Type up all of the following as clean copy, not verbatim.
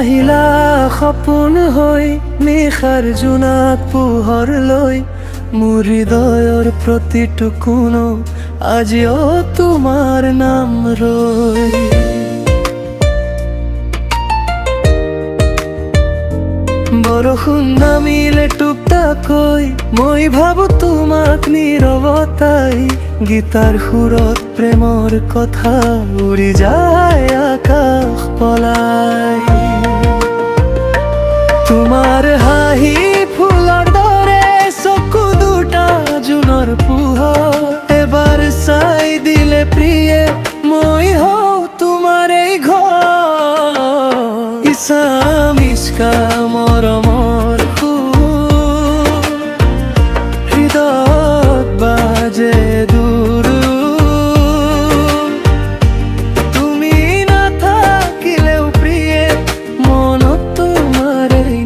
আহিলা সপোন হৈ নিশাৰ জোনাক পোহৰ লৈ মোৰ হৃদয়ৰ প্ৰতিটো কোণ আজিও তোমাৰ নাম ৰৈ। বৰষুণ নামিলে টুপটাকৈ মই ভাবো তোমাক নীৰৱতাই, গীতাৰ সুৰত প্ৰেমৰ কথা উৰি যায় আকাশ পলাই। তোমাৰ হাঁহি ফুলৰ দৰে চকু দুটা জোনৰ পোহৰ, এবাৰ চাই দিলে প্ৰিয়ে মই হওঁ তোমাৰ এই ঘৰ। ইছা মিস্কা মৰমৰ সুৰ হৃদয়ত বাজে দূৰ, তুমি নাথাকিলেও প্ৰিয়ে মনত তোমাৰ এই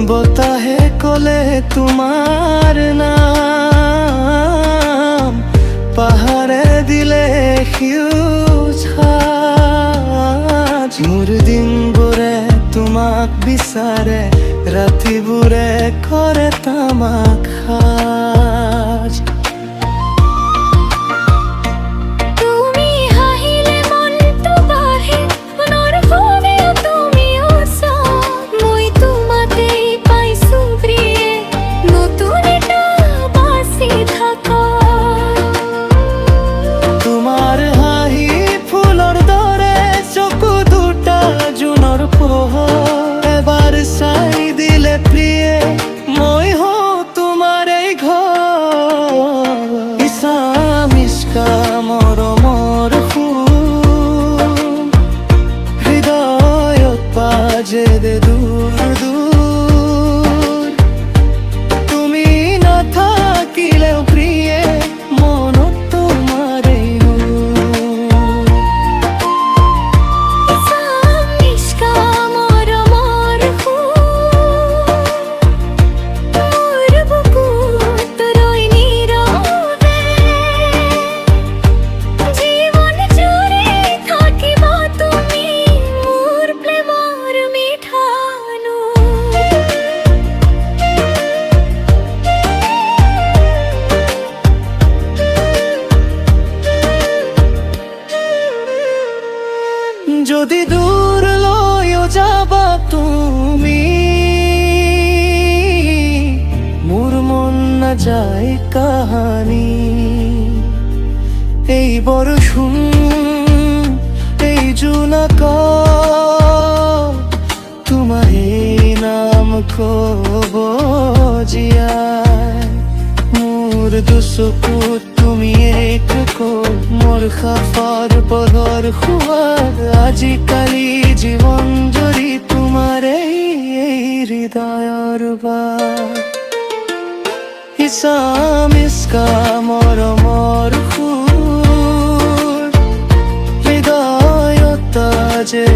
বতাহে কলে তোমাৰ নাম, পাহাৰে দিলে সেউজ সাজ। মোৰ দিনবোৰে তোমাক বিচাৰে, ৰাতিবোৰে কৰে তামাক সাজ। এবাৰ চাই দিলে প্ৰিয়ে মই হওঁ তোমাৰ এই ঘৰ। ইছা মিস্কা মৰমৰ সুৰ হৃদয়ত বাজে দূৰ দূৰ, তুমি নাথাকিলেও প্ৰিয়ে মনত তোমাৰ এই যদি দূর লয়ও যাবা তুমি, মোর মন না যায় কাহানি। এই বরষুণ এই জোনাক তোমারে নাম কব জিয়ায়, মোর দুচকুত তুমি এক মোৰ সাফৰ পদৰ সোৱাদ। আজিকালি জীৱন জুৰি তোমাৰ এই হৃদয়ৰ বাট। ইছা মিস্কা মৰমৰ সুৰ হৃদয়ত বাজে